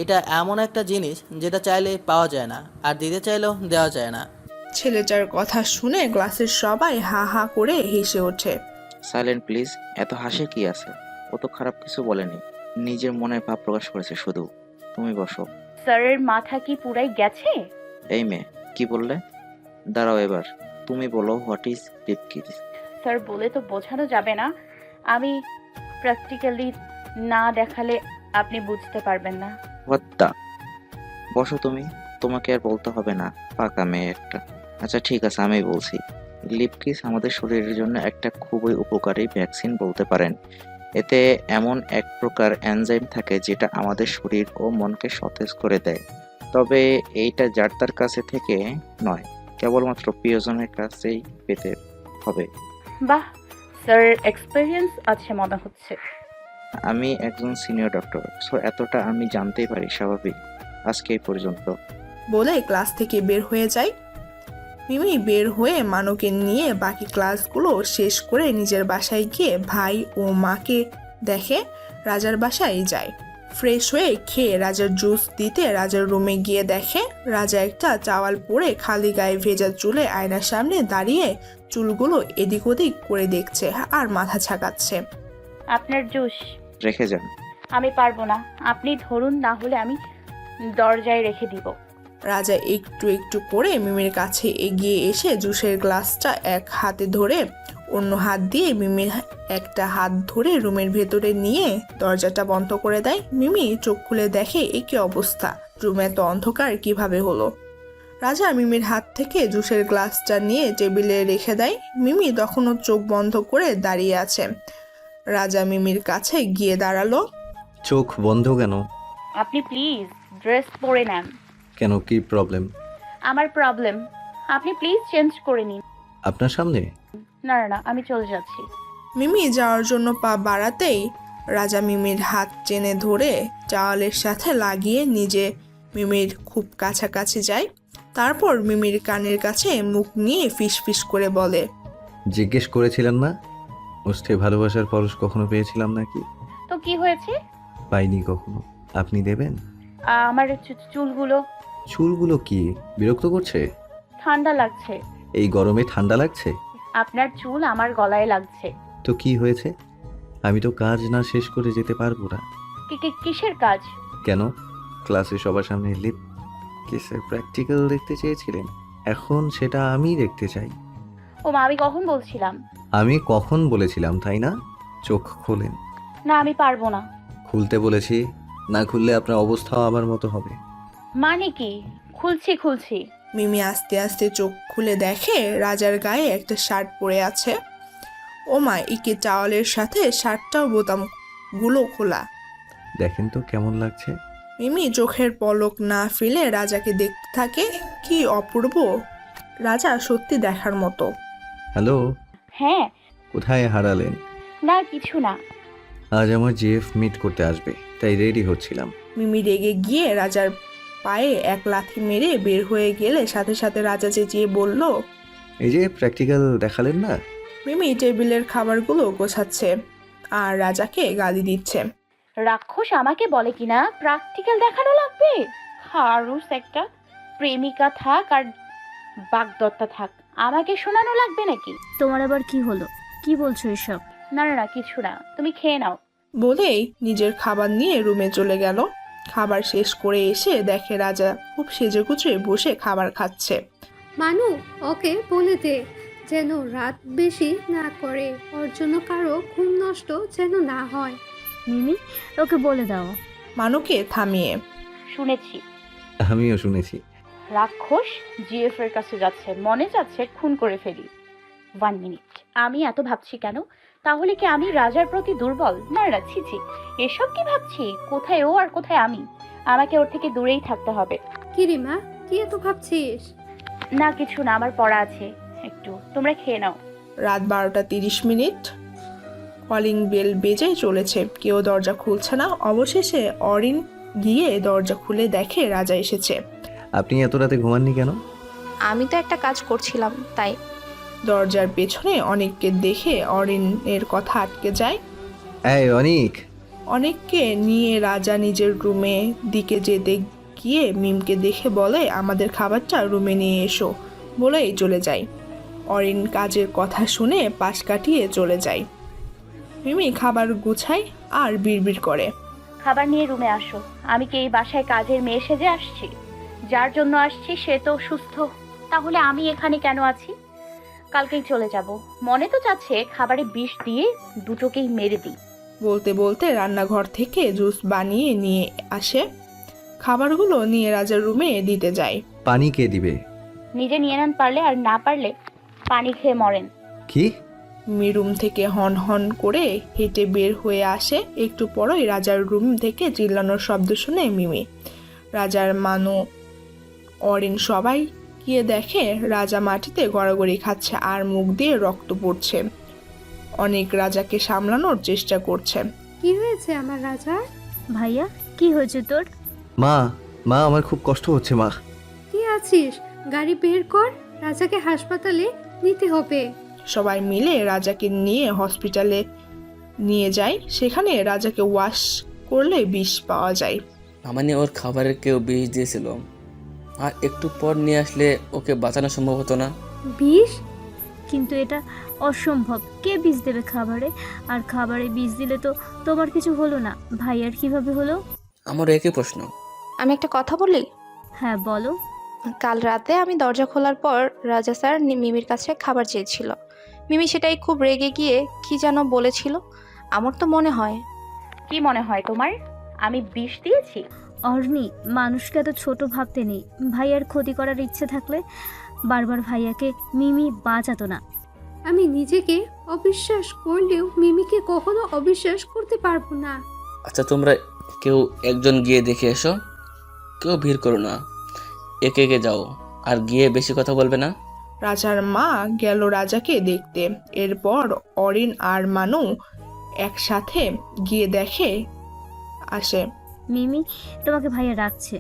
এটা এমন একটা জিনিস যেটা চাইলে পাওয়া যায় না, আর দিতে চাইলেও দেওয়া যায় না। ছেলেটার কথা শুনে ক্লাসের সবাই হা হা করে হেসে ওঠে। Silent please. এত হাসির কি আছে? ও তো খারাপ কিছু বলেনি, নিজের মনের ভাব প্রকাশ করেছে শুধু। তুমি বসো। স্যারের মাথা কি পুরাই গেছে? এই মেয়ে, কি বললে? দাঁড়াও এবার, তুমি বলো what is lip kiss. Sir বলে তো বোঝানো যাবে না, আমি প্র্যাকটিক্যালি না দেখালে আপনি বুঝতে পারবেন না। হোয়াট দা। বসো তুমি, তোমাকে আর বলতে হবে না, পাকা মেয়ে একটা। আচ্ছা ঠিক আছে, আমি বলছি। লিপ কিস আমাদের শরীরের জন্য একটা খুবই উপকারী ভ্যাকসিন বলতে পারেন। এতে এমন এক প্রকার এনজাইম থাকে যেটা আমাদের শরীর ও মনকে সতেজ করে দেয়। তবে এইটা যার তার কাছে থেকে নয়, কেবলমাত্র প্রিয়জনের কাছেই পেতে হবে। বাহ, স্যার এক্সপিরিয়েন্স আছে মনে হচ্ছে। আমি একজন সিনিয়র ডক্টর, সো এতটা আমি জানতেই পারি, স্বাভাবিক। আজকে এই পর্যন্ত। বলে ক্লাস থেকে বের হয়ে যায়। মিমি বের হয়ে মানুকে নিয়ে বাকি ক্লাসগুলো শেষ করে নিজের বাসায় গিয়ে ভাই ও মাকে দেখে রাজার বাসায় যায়। ফ্রেশ হয়ে খেয়ে রাজার জুস দিতে রাজার রুমে গিয়ে দেখে রাজা একটা চাওয়াল পরে খালি গায়ে ভেজা চুলে আয়নার সামনে দাঁড়িয়ে চুলগুলো এদিক ওদিক করে দেখছে আর মাথা ছাকাচ্ছে। আপনার জুস। রেখে যান। আমি পারবো না, আপনি ধরুন, না হলে আমি দরজায় রেখে দিব। রাজা একটু একটু করে মিমির কাছে এগিয়ে এসে জুসের গ্লাসটা এক হাতে ধরে অন্য হাত দিয়ে মিমির একটা হাত ধরে রুমের ভেতরে নিয়ে দরজাটা বন্ধ করে দেয়। মিমি চোখ খুলে দেখে এ কি অবস্থা, রুমে তো অন্ধকার কিভাবে হলো। রাজা মিমির হাত থেকে জুসের গ্লাসটা নিয়ে টেবিলে রেখে দেয়। মিমি তখনও চোখ বন্ধ করে দাঁড়িয়ে আছে। রাজা মিমির কাছে গিয়ে দাঁড়ালো। চোখ বন্ধ কেন? আপনি প্লিজ ড্রেস পরে নেন। কেন, কি প্রবলেম? আমার প্রবলেম, আপনি প্লিজ চেঞ্জ করে নিন। আপনার সামনে? না না না, আমি চলে যাচ্ছি। মিমি যাওয়ার জন্য পা বাড়াতেই রাজা মিমির হাত টেনে ধরে চাওয়ালের সাথে লাগিয়ে নিজে মিমির খুব কাছাকাছি যায়। তারপর মিমির কানের কাছে মুখ নিয়ে ফিসফিস করে বলে, জিজ্ঞেস করেছিলেন না ওষ্ঠে ভালোবাসার পরশ কখনো পেয়েছিলাম নাকি? তো কি হয়েছে? পাইনি কখনো। আপনি দেবেন? আমার চুলগুলো চুলগুলো কি বিরক্ত করছে? ঠান্ডা লাগছে। এই গরমে ঠান্ডা লাগছে? আপনার চুল আমার গলায় লাগছে। তো কি হয়েছে? আমি তো কাজ না শেষ করে যেতে পারবো না। কিসের কাজ? কেন, ক্লাসে সবার সামনে লিপ কিসের প্র্যাকটিক্যাল দেখতে চেয়েছিলেন, এখন সেটা আমি দেখতে চাই। ও মা, আমি কখন বলছিলাম? আমি কখন বলেছিলাম, তাই না? চোখ খোলেন। না, আমি পারবো না। খুলতে বলেছি, না খুললে আপনার অবস্থাও আমার মতো হবে। মানে কি? খুলছি। মিমি আস্তে আস্তে চোখ খুলে দেখে রাজার গায়ে একটা শার্ট পরে আছে। ওমা, ইকে চাওয়ালের সাথে শার্টটাও বোতামগুলো খোলা। দেখেন তো কেমন লাগছে। মিমি চোখের পলক না ফেলে রাজাকে দেখতে থাকে। কি অপূর্ব! রাজা সত্যি দেখার মতো। হ্যালো, হ্যাঁ। কোথায় হারালেন? না কিছু না। আজ আমার জিএফ মিট করতে আসবে, তাই রেডি হচ্ছিলাম। মিমি রেগে গিয়ে রাজার পায়ে এক লাথি মেরে বের হয়ে গেলে সাথে সাথে রাজা চেঁচিয়ে বলল, এই যে প্র্যাকটিক্যাল দেখালেন না। মিমি টেবিলের খাবারগুলো গোছাচ্ছে আর রাজাকে গালি দিচ্ছে। রাক্ষস আমাকে বলে কিনা প্র্যাকটিক্যাল দেখানো লাগবে? খারুস একটা। প্রেমিকা থাক আর বাগদত্তা থাক, আমাকে শোনানো লাগবে নাকি? তোমার আবার কি হলো? কি বলছো এসব? না না না, কিছু না, তুমি খেয়ে নাও। বলেই নিজের খাবার নিয়ে রুমে চলে গেল। খাবার শেষ করে এসে দেখে রাজা খুব সেজেগুজে বসে খাবার খাচ্ছে। মানু, ওকে বলে দে যেন রাত বেশি না করে, ওর জন্য কারো ঘুম নষ্ট যেন না হয়। মিমি, ওকে বলে দাও। মানুকে থামিয়ে, শুনেছি। আমিও শুনেছি। রাক্ষস জিএফ এর কাছে যাচ্ছে, মনে যাচ্ছে খুন করে ফেলি। 1 মিনিট, আমি এত ভাবছি কেন? তাহলে কি আমি রাজার প্রতি দুর্বল? না না, ছি, এসব কি ভাবছি? কোথায় ও আর কোথায় আমি? আমাকে ওর থেকে দূরেই থাকতে হবে। কি রে মা, কি এত ভাবছিস? না কিছু না, আমার পড়া আছে একটু, তোমরা খেয়ে নাও। রাত 12:30। কলিং বেল বেজে চলেছে, কেউ দরজা খুলছে না। অবশেষে অরিন গিয়ে দরজা খুলে দেখে রাজা এসেছে। আপনি এত রাতে ঘুমাননি কেন? আমি তো একটা কাজ করছিলাম তাই। দরজার পেছনে অনেককে দেখে অরিনের কথা আটকে যায়। এই অনিক, অনেককে নিয়ে রাজা নিজের রুমে দিকে যেতে গিয়ে মিমকে দেখে বলে, আমাদের খাবারটা রুমে নিয়ে এসো, বলেই চলে যায়। অরিন কাজের কথা শুনে পাশ কাটিয়ে চলে যায়। মিমি খাবার গুছায় আর বিড়বিড় করে, খাবার নিয়ে রুমে আসো। আমি কি এই বাসায় কাজের মেয়ে সেজে আসছি? যার জন্য আসছি সে তো সুস্থ, তাহলে আমি এখানে কেন আছি? কালকেই চলে যাব। মনে তো চাচ্ছে খাবারে বিষ দিয়ে দুটোকেই মেরে দিই। বলতে বলতে রান্নাঘর থেকে জুস বানিয়ে নিয়ে আসে। খাবারগুলো নিয়ে রাজার রুমে দিতে যায়। পানি কে দিবে? নিজে নিয়ে নেন পারলে, আর না পারলে পানি খেয়ে মরেন। কি? মিমি রুম থেকে হন হন করে হেঁটে বের হয়ে আসে। একটু পরই রাজার রুম থেকে চিল্লানোর শব্দ শুনে মিমি, রাজার মানু, অরিন সবাই গিয়ে দেখে রাজা মাটিতে গড়াগড়ি খাচ্ছে আর মুখ দিয়ে রক্ত পড়ছে। অনেক রাজাকে সামলানোর চেষ্টা করছে। কি হয়েছে আমার রাজার? ভাইয়া কি হয়েছে তোর? মা, মা আমার খুব কষ্ট হচ্ছে মা। কি আছিস? গাড়ি বের কর, রাজাকে হাসপাতালে নিতে হবে। সবাই মিলে রাজাকে নিয়ে হসপিটালে নিয়ে যায়। সেখানে রাজাকে ওয়াশ করলে বিষ পাওয়া যায়। মানে ওর খাবারের কেউ বিষ দিয়েছিল, আর একটু পর নিয়ে আসলে ওকে বাঁচানো সম্ভব হতো না। বিষ? কিন্তু এটা অসম্ভব। কে বিষ দেবে খাবারে? আর খাবারে বিষ দিলে তো তোমার কিছু হলো না, ভাইয়ার কিভাবে হলো? আমারও একই প্রশ্ন। আমি একটা কথা বলি? হ্যাঁ বলো। কাল রাতে আমি দরজা খোলার পর রাজা স্যার মিমির কাছে খাবার চেয়েছিল। মিমি সেটাই খুব রেগে গিয়ে কি যেন বলেছিল। আমার তো মনে হয়। কি মনে হয় তোমার? আমি বিষ দিয়েছি? অর্নি, মানুষকে এত ছোট ভাবতে নেই। ভাইয়ার ক্ষতি করার ইচ্ছে থাকলে বারবার ভাইয়াকে মিমি বাঁচাতো না। আমি নিজেকে অবিশ্বাস করলেও মিমিকে কখনো অবিশ্বাস করতে পারবো না। আচ্ছা, তোমরা কেউ একজন গিয়ে দেখে এসো, কেউ ভিড় করো না, একে একে যাও, আর গিয়ে বেশি কথা বলবে না। রাজার মা গেল রাজাকে দেখতে। এরপর অরিন আর মানু একসাথে গিয়ে দেখে আসে। মিমি, তোমাকে ভাইয়া রাখছে।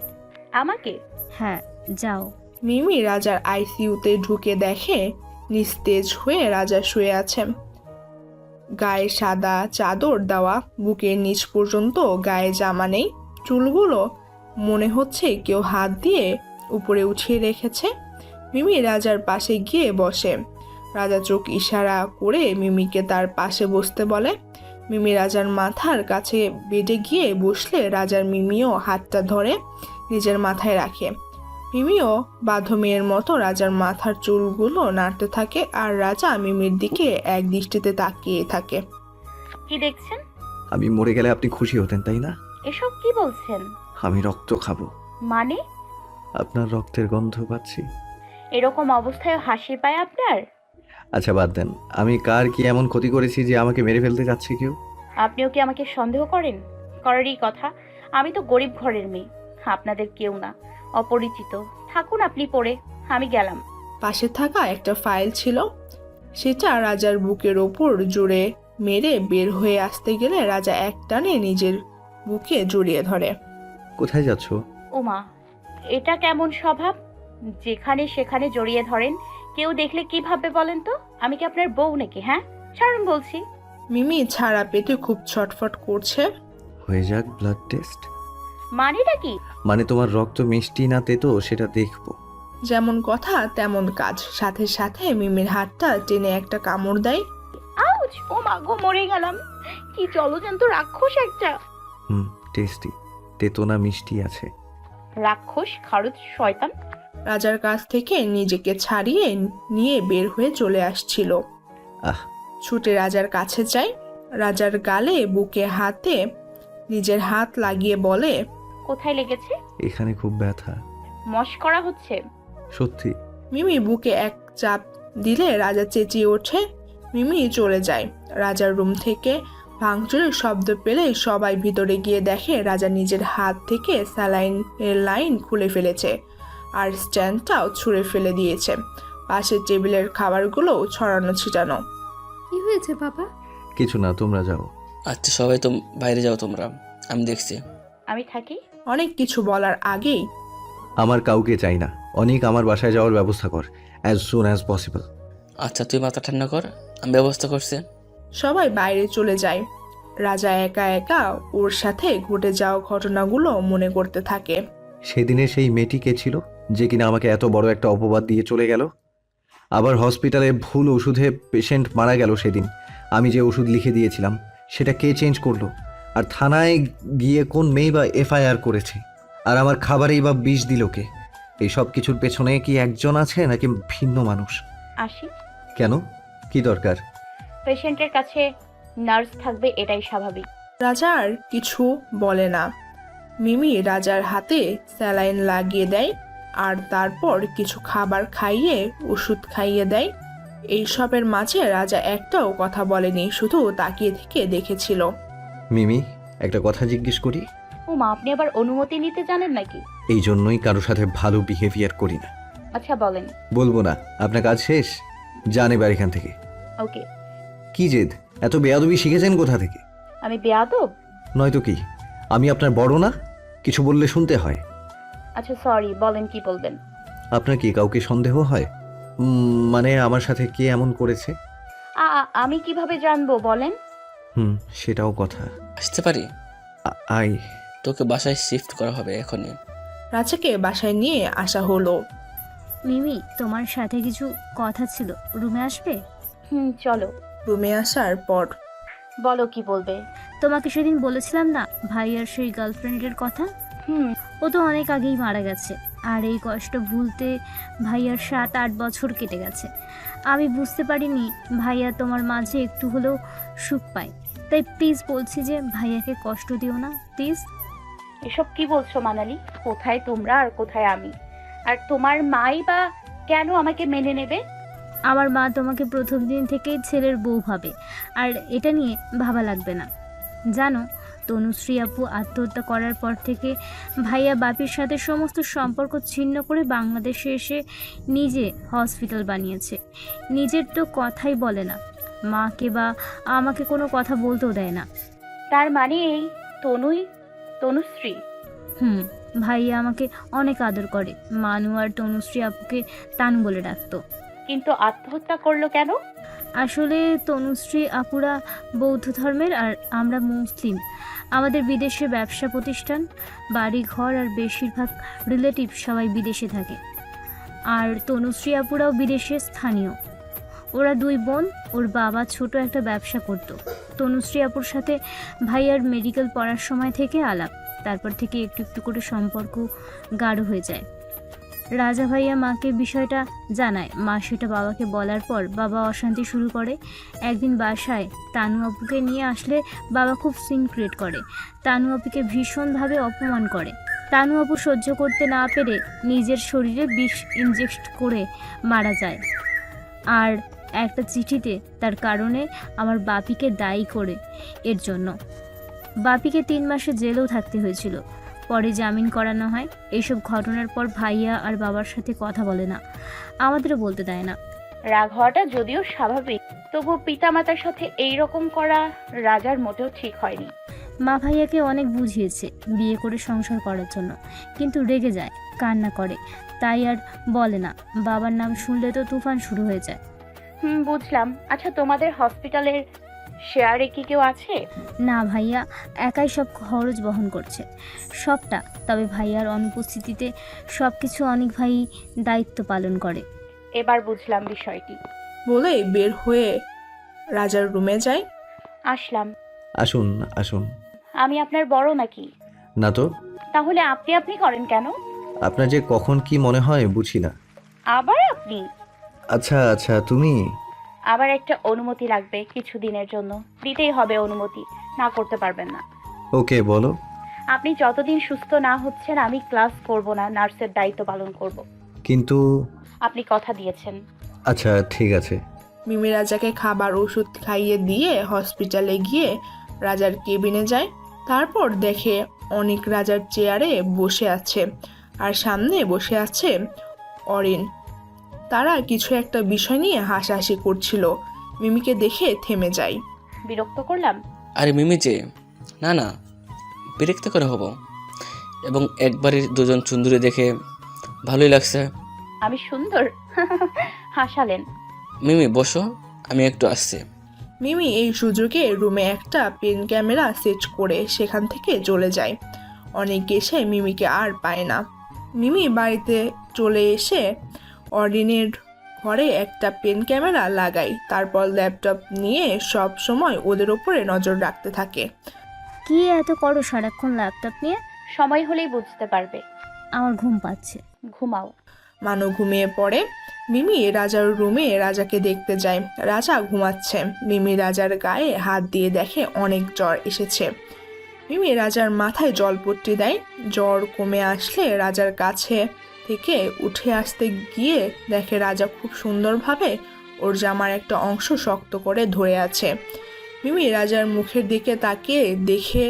আমাকে? হ্যাঁ, যাও। মিমি রাজার আইসিইউতে ঢুকে দেখে নিস্তেজ হয়ে রাজা শুয়ে আছে। গায়ে সাদা চাদর দেওয়া, বুকের নিচ পর্যন্ত গায়ে জামা নেই। চুলগুলো মনে হচ্ছে কেউ হাত দিয়ে উপরে উঠিয়ে রেখেছে। মিমি রাজার পাশে গিয়ে বসে। রাজা চোখ ইশারা করে মিমিকে তার পাশে বসতে বলে। মিমি রাজার মাথার কাছে বেডে গিয়ে বসলে রাজার মিমিও হাতটা ধরে নিজের মাথায় রাখে। মিমিও বাধ্য মেয়ের মতো রাজার মাথার চুলগুলো নাড়তে থাকে আর রাজা মিমির দিকে এক দৃষ্টিতে তাকিয়ে থাকে। কি দেখছেন? আমি মরে গেলে আপনি খুশি হতেন, তাই না? এসব কি বলছেন? আমি রক্ত খাবো। মানে? আপনার রক্তের গন্ধ পাচ্ছি। এরকম অবস্থায় হাসি পায় আপনার? আচ্ছা বাদ দেন, আমি কার কি এমন ক্ষতি করেছি যে আমাকে মেরে ফেলতে যাচ্ছে কেউ? আপনিও কি আমাকে সন্দেহ করেন? করারই কথা। আমি তো গরিব ঘরের মেয়ে, আপনাদের কেউ না, অপরিচিত। থাকুন আপনি পড়ে, আমি গেলাম। পাশে থাকা একটা ফাইল ছিল, সেটা রাজার বুকের ওপর জোরে মেরে বের হয়ে আসতে গেলে রাজা এক টানে নিজের বুকে জড়িয়ে ধরে। কোথায় যাচ্ছ? ওমা, এটা কেমন স্বভাব? যেখানে সেখানে জড়িয়ে ধরেন। কেউ দেখলে কি ভাববে বলেন তো? আমি কি আপনার বউ নাকি? হ্যাঁ, ছাড়ুন বলছি। মিমি ছাড়া পেটে খুব ছটফট করছে। হয়ে যাক ব্লাড টেস্ট। মানেটা কি? মানে তোমার রক্ত মিষ্টি না তেতো সেটা দেখবো। যেমন কথা তেমন কাজ। সাথে সাথে মিমির হাতটা টেনে একটা কামড় দেয়। আউচ! ও মা গো, মরে গেলাম। কি জলজন্ত রাক্ষস একটা। টেস্টি। তেতো না মিষ্টি আছে? রাক্ষস, খারুদ, শয়তান। রাজার কাছ থেকে নিজেকে ছাড়িয়ে নিয়ে বের হয়ে চলে আসছিল। আহ! ছুটে রাজার কাছে যায়। রাজার গালে বুকে হাতে নিজের হাত লাগিয়ে বলে, কোথায় লেগেছে? এখানে খুব ব্যথা। মশকরা হচ্ছে? সত্যি? মিমি বুকে এক চাপ দিলে রাজা চেঁচিয়ে ওঠে। মিমি চলে যায়। রাজার রুম থেকে ভাঙচুরের শব্দ পেলে সবাই ভিতরে গিয়ে দেখে রাজা নিজের হাত থেকে স্যালাইনের লাইন খুলে ফেলেছে আর স্ট্যান্ডটাও ছুঁড়ে ফেলে দিয়েছে। পাশের টেবিলের খাবারগুলো ছড়ানো ছিটানো। কি হয়েছে বাবা? কিছু না, তোমরা যাও। আচ্ছা, সবাই তো বাইরে যাও তোমরা, আমি দেখছি। আমি থাকি। অনেক কিছু বলার আগেই আমার কাউকে চাই না। অনেক আমার বাসায় যাওয়ার ব্যবস্থা কর, অ্যাজ সুন অ্যাজ পসিবল। আচ্ছা, তুই মাথা ঠান্ডা কর, আমি ব্যবস্থা করছি। সবাই বাইরে চলে যায়। রাজা একা একা ওর সাথে ঘটে যাওয়া ঘটনাগুলো মনে করতে থাকে। সেদিনে সেই মেয়েটি কে ছিল যে কিনা আমাকে এত বড় একটা অপবাদ দিয়ে চলে গেল? আবার হসপিটালে ভুল ওষুধে পেশেন্ট মারা গেল সেদিন। আমি যে ওষুধ লিখে দিয়েছিলাম সেটা কে চেঞ্জ করলো? আর থানায় গিয়ে কোন মেয়ে বা এফআইআর করেছে? আর আমার খাবারেই বা বিষ দিল কে? এই সব কিছুর পেছনে কি একজন আছে নাকি ভিন্ন মানুষ? আসি। কেন? কি দরকার? পেশেন্টের কাছে নার্স থাকবে, এটাই স্বাভাবিক। রাজা আর কিছু বলে না। মিমি রাজার হাতে স্যালাইন লাগিয়ে দেয় আর তারপর কিছু খাবার খাইয়ে ওষুধ খাইয়ে দেয়। এইসবের মাঝে রাজা একটাও কথা বলেনি, শুধু তাকিয়ে থেকে দেখেছিল। মিমি, একটা কথা জিজ্ঞেস করি? ও মা, আপনি আবার অনুমতি নিতে জানেন নাকি? এই জন্যই কারোর সাথে ভালো বিহেভিয়ার করি না। আচ্ছা বলেন। বলবো না। আপনার কাজ শেষ, যান এবার এখান থেকে। ওকে। কি জেদ? এত বেয়াদবি শিখেছেন কোথা থেকে? আমি বেয়াদব? নয়তো কি? আমি আপনার বড় না? কিছু বললে শুনতে হয়। আচ্ছা সরি, বলেন কি বলবেন। আপনার কি কাউকে সন্দেহ হয়? মানে আমার সাথে কে এমন করেছে? আমি কিভাবে জানবো বলেন? সেটাও কথা। আসতে পারি? আই। তোকে বাসায় শিফট করা হবে এখনই। রাজাকে বাসায় নিয়ে আসা হলো। মিমি, তোমার সাথে কিছু কথা ছিল, রুমে আসবে? চলো। রুমে আসার পর বলো কি বলবে। তোমাকে সেদিন বলেছিলাম না ভাইয়ার সেই গার্লফ্রেন্ডের কথা? ও তো অনেক আগেই মারা গেছে, আর এই কষ্ট ভুলতে ভাইয়ার 7-8 বছর কেটে গেছে। আমি বুঝতে পারিনি ভাইয়া তোমার মাঝে একটু হলেও সুখ পায়। তাই প্লিজ বলছি যে ভাইয়াকে কষ্ট দিও না, প্লিজ। এসব কি বলছো মানালি? কোথায় তোমরা আর কোথায় আমি? আর তোমার মাই বা কেন আমাকে মেনে নেবে? আমার মা তোমাকে প্রথম দিন থেকেই ছেলের বউ ভাবে, আর এটা নিয়ে ভাবা লাগবে না। জানো, তনুশ্রী আপু আত্মহত্যা করার পর থেকে ভাইয়া বাপির সাথে সমস্ত সম্পর্ক ছিন্ন করে বাংলাদেশে এসে নিজে হসপিটাল বানিয়েছে। নিজের তো কথাই বলে না, মাকে বা আমাকে কোনো কথা বলতেও দেয় না। তার মানে এই তনুশ্রী? ভাইয়া আমাকে অনেক আদর করে। মানু আর তনুশ্রী আপুকে তানু বলে ডাকতো। কিন্তু আত্মহত্যা করলো কেন? আসলে তনুশ্রী আপুরা বৌদ্ধ ধর্মের আর আমরা মুসলিম। আমাদের বিদেশে ব্যবসা প্রতিষ্ঠান, বাড়ি ঘর আর বেশিরভাগ রিলেটিভ সবাই বিদেশে থাকে। আর তনুশ্রী আপুরাও বিদেশে স্থানীয়। ওরা 2 বোন। ওর বাবা ছোট একটা ব্যবসা করত। তনুশ্রী আপুর সাথে ভাইয়ার মেডিকেল পড়ার সময় থেকে আলাপ, তারপর থেকে একটু একটু করে সম্পর্ক গাঢ় হয়ে যায়। রাজা ভাইয়া মাকে বিষয়টা জানায়। মা সেটা বাবাকে বলার পর বাবা অশান্তি শুরু করে। একদিন বাসায় তানু আপুকে নিয়ে আসলে বাবা খুব সিন ক্রিয়েট করে, তানু আপুকে ভীষণভাবে অপমান করে। তানু আপু সহ্য করতে না পেরে নিজের শরীরে বিষ ইনজেক্ট করে মারা যায়। আর একটা চিঠিতে তার কারণে আমার বাপিকে দায়ী করে এর জন্য। বাপিকে 3 মাসে জেলেও থাকতে হয়েছিল, পরে জামিন করানো হয়। এইসব ঘটনার পর ভাইয়া আর বাবার সাথে কথা বলে না, আমাদেরও বলতে দেয় না। রাগ হওয়াটা যদিও স্বাভাবিক, তবু পিতামাতার সাথে এই রকম করা রাজার মোটেও ঠিক হয়নি। মা ভাইয়াকে অনেক বুঝিয়েছে বিয়ে করে সংসার করার জন্য, কিন্তু রেগে যায়, কান্না করে, তাই আর বলে না। বাবার নাম শুনলে তো তুফান শুরু হয়ে যায়। বুঝলাম। আচ্ছা, তোমাদের হসপিটালের শেয়ারে কি কেউ আছে? না, ভাইয়া একাই সব খরচ বহন করছে, সবটা। তবে ভাইয়ার অনুপস্থিতিতে সব কিছু অনেক ভাই দায়িত্ব পালন করে। এবার বুঝলাম বিষয়টি। বলে বের হয়ে রাজার রুমে যায়। আসলাম। আসুন আসুন। আমি আপনার বড় নাকি? না তো। তাহলে আপনি করেন কেন? আপনার যে কখন কি মনে হয় বুঝি না। আবার আপনি? আচ্ছা আচ্ছা, তুমি। আবার একটা অনুমতি লাগবে কিছুদিনের জন্য। দিতেই হবে অনুমতি, না করতে পারবেন না। ওকে, বলো। আপনি যতদিন সুস্থ না হচ্ছেন আমি ক্লাস করব না, নার্সের দায়িত্ব পালন করব। কিন্তু আপনি কথা দিয়েছেন। আচ্ছা ঠিক আছে। মিমি রাজাকে খাবার ওষুধ খাইয়ে দিয়ে হসপিটালে গিয়ে রাজার কেবিনে যায়। তারপর দেখে অনেক রাজার চেয়ারে বসে আছে আর সামনে বসে আছে অরিন। তারা কিছু একটা বিষয় নিয়ে হাসাহাসি করছিল। মিমিকে দেখে থেমে যায়। বিরক্ত করলাম? আরে মিমি যে, না না, বিরক্ত করে হব। এবং একবারই 2জন সুন্দরী দেখে ভালোই লাগছে। আমি সুন্দর? হাসালেন। মিমি বসো, আমি একটু আসছি। মিমি এই সুযোগে রুমে একটা পেন ক্যামেরা সেট করে সেখান থেকে চলে যায়। অনেক এসে মিমিকে আর পায় না। মিমি বাড়িতে চলে এসে অরিনের ঘরে একটা পেন ক্যামেরা লাগায়, তারপর ল্যাপটপ নিয়ে সব সময় ওদের ওপরে নজর রাখতে থাকে। কি এত করো সারাক্ষণ ল্যাপটপ নিয়ে? সময় হলেই বুঝতে পারবে। আমার ঘুম পাচ্ছে। ঘুমাও। মানু ঘুমিয়ে পড়ে। মিমি রাজার রুমে রাজাকে দেখতে যায়। রাজা ঘুমাচ্ছে। মিমি রাজার গায়ে হাত দিয়ে দেখে অনেক জ্বর এসেছে। মিমি রাজার মাথায় জলপট্টি দেয়। জ্বর কমে আসলে রাজার কাছে থেকে উঠে আসতে গিয়ে দেখে রাজা খুব সুন্দরভাবে ওর জামার একটা অংশ শক্ত করে ধরে আছে। মিমি রাজার মুখের দিকে তাকিয়ে দেখে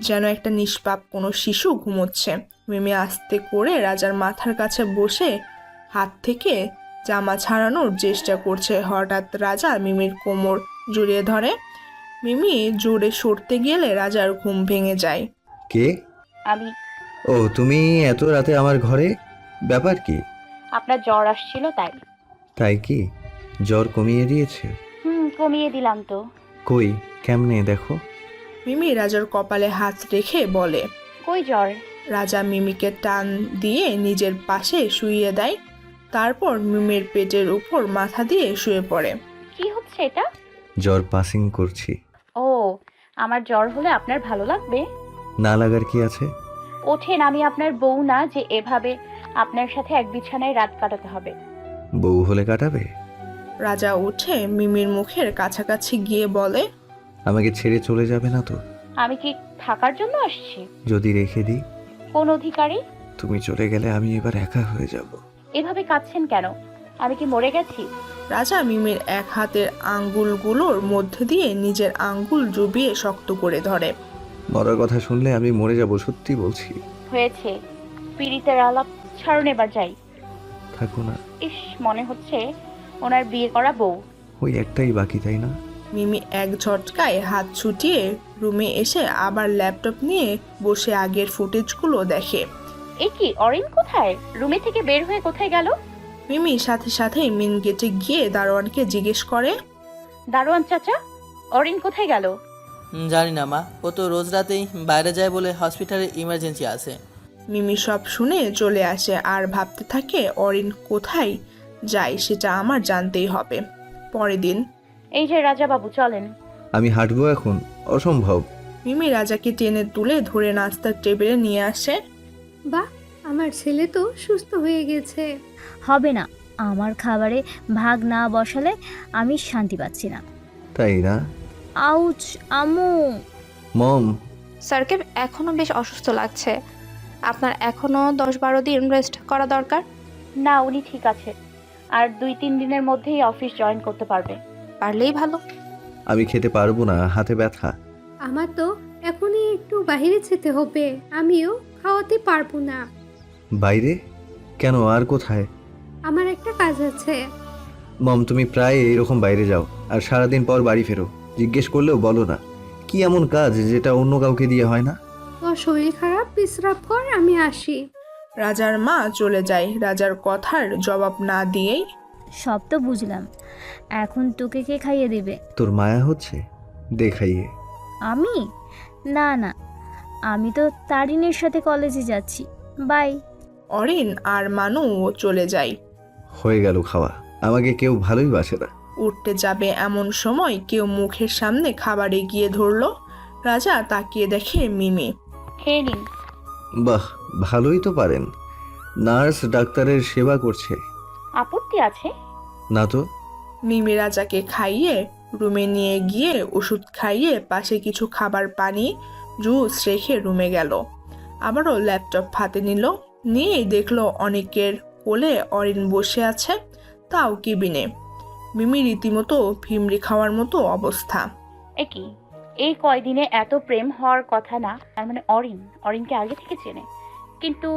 যেন একটা নিষ্পাপ কোনো শিশু ঘুমোচ্ছে। মিমি আস্তে করে রাজার মাথার কাছে বসে হাত থেকে জামা ছাড়ানোর চেষ্টা করছে। হঠাৎ রাজা মিমির কোমর জড়িয়ে ধরে। মিমি জোরে সরতে গেলে রাজার ঘুম ভেঙে যায়। কে? আমি। ও, তুমি এত রাতে আমার ঘরে? ব্যাপার কি? আপনার জ্বর আসছিল তাই। তাই কি? জ্বর কমিয়ে দিয়েছে? কমিয়ে দিলাম তো। কই, কেমনে দেখো? মিমি রাজার কপালে হাত রেখে বলে। কই জ্বর? রাজা মিমিকে টান দিয়ে নিজের পাশে শুইয়ে দেয়। তারপর মিমির পেটের উপর মাথা দিয়ে শুয়ে পড়ে। কি হচ্ছে এটা? জ্বর পাসিং করছি। ও, আমার জ্বর হলে আপনার ভালো লাগবে? না লাগার কি আছে? ওঠেন, আমি আপনার বউ না যে এভাবে আপনার সাথে এক বিছানায় রাত কাটাতে হবে। বউ হলে কাটাবে? রাজা উঠে মিমির মুখের কাছাকাছি গিয়ে বলে। আমাকে ছেড়ে চলে যাবে না তো? আমি কি থাকার জন্য আসছি? যদি রেখে দিই? কোন অধিকারী? তুমি চলে গেলে আমি এবার একা হয়ে যাব। এভাবে কাঁদছেন কেন? আমি কি মরে গেছি? রাজা মিমির এক হাতের আঙ্গুলগুলোর মধ্যে দিয়ে নিজের আঙ্গুল ডুবিয়ে শক্ত করে ধরে। মরার কথা শুনলে আমি মরে যাব, সত্যি বলছি। হয়েছে, পীড়িতের আলাপ ছাড়ুন, এবার যাই। থাকো না। ইস, মনে হচ্ছে ওনার বিয়ে করা বউ। ওই একটাই বাকি, তাই না? মিমি এক ঝটকায় হাত ছুটিয়ে রুমে এসে আবার ল্যাপটপ নিয়ে বসে আগের ফুটেজগুলো দেখে। এ কি, অরিন কোথায়? রুমে থেকে বের হয়ে কোথায় গেল? মিমি সাথে সাথে মেন গেটে গিয়ে দারোয়ানকে জিজ্ঞেস করে। দারোয়ান চাচা, অরিন কোথায় গেল? জানি না মা, ও তো রোজ রাতেই বাইরে যায় বলে হসপিটালে ইমার্জেন্সি আছে। মিমি সব শুনে চলে আসে আর ভাবতে থাকে অরিন কোথায় যায় সেটা আমার জানতেই হবে। পরের দিন। এই যে রাজা বাবু, চলেন। আমি হাঁটবো এখন? অসম্ভব। মিমি রাজাকে টেনে তুলে ধরে নাস্তার টেবিলে নিয়ে আসে। বাহ, আমার ছেলে তো সুস্থ হয়ে গেছে। হবে না, আমার খাবারে ভাগ না বসালে আমি শান্তি পাচ্ছি না। তাই না? আউচ, আম্মু। মম। স্যারকে এখনও বেশ অসুস্থ লাগছে। আপনার এখনও 10-12 দিন রেস্ট করা দরকার। না, উনি ঠিক আছে, আর 2-3 দিনের মধ্যেই অফিস জয়েন করতে পারবে। পারলেই ভালো। আমি খেতে পারবো না, হাতে ব্যথা। আমার তো এখনই একটু বাইরে যেতে হবে, আমিও খাওয়াতে পারবো না। বাইরে? কেন, আর কোথায়? আমার একটা কাজ আছে। মম, তুমি প্রায় এইরকম বাইরে যাও আর সারাদিন পর বাড়ি ফেরো। জিজ্ঞেস করলেও বলো না। কি এমন কাজ যেটা অন্য কাউকে দিয়ে হয় না? তোর শরীর খারাপ, বিশ্রাম কর, আমি আসি। রাজার মা চলে যায়। রাজার কথার জবাব না দিয়েই। সব তো বুঝলাম, এখন তোকে কে খাইয়ে দেবে? তোর মায়া হচ্ছে? দেখাইয়ে। আমি? না না, আমি তো তারিনের সাথে কলেজে যাচ্ছি। বাই। অরিন আর মানু চলে যায়। হয়ে গেল খাওয়া। আমাকে কেউ ভালোই বাসে না। উঠতে যাবে এমন সময় কেউ মুখের সামনে খাবার এগিয়ে ধরলো। রাজা তাকিয়ে দেখে মিমি। খেয়ে নিন। বাহ, ভালোই তো পারেন। নার্স ডাক্তারের সেবা করছে। আপত্তি আছে? না তো। মিমি রাজাকে খাইয়ে রুমে নিয়ে গিয়ে ওষুধ খাইয়ে পাশে কিছু খাবার, পানি, জুস রেখে রুমে গেল। আবারও ল্যাপটপ হাতে নিল। নিয়েই দেখলো অনেকের কোলে অরিন বসে আছে, তাও কেবিনে। মিমি রীতিমতো ভিমরি খাওয়ার মতো অবস্থা। এ কি, এই কয়দিনে এত প্রেম হওয়ার কথা না? তার মানে অরিনকে আগে থেকে চেনে, কিন্তু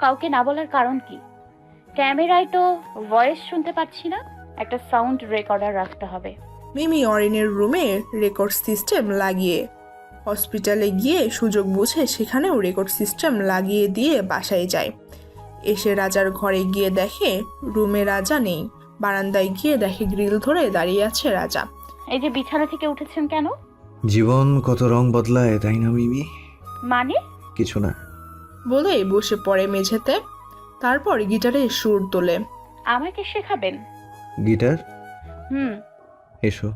কাউকে না বলার কারণ কি? ক্যামেরায় তো ভয়েস শুনতে পাচ্ছি না, একটা সাউন্ড রেকর্ডার রাখতে হবে। মিমি অরিনের রুমে রেকর্ড সিস্টেম লাগিয়ে হসপিটালে গিয়ে সুযোগ বুঝে সেখানেও রেকর্ড সিস্টেম লাগিয়ে দিয়ে বাসায় যায়। এসে রাজার ঘরে গিয়ে দেখে রুমে রাজা নেই। বারান্দায় গিয়ে দেখে গ্রিল ধরে দাঁড়িয়ে আছে রাজা। এই যে বিছানা থেকে উঠেছেন কেন? জীবন কত রং বদলায়, তাই না মিমি? মানে? কিছু না। বলেই বসে পড়ে মেঝেতে, তারপর গিটারে সুর তোলে। আমাকে শেখাবেন? গিটার? হুম। এসো।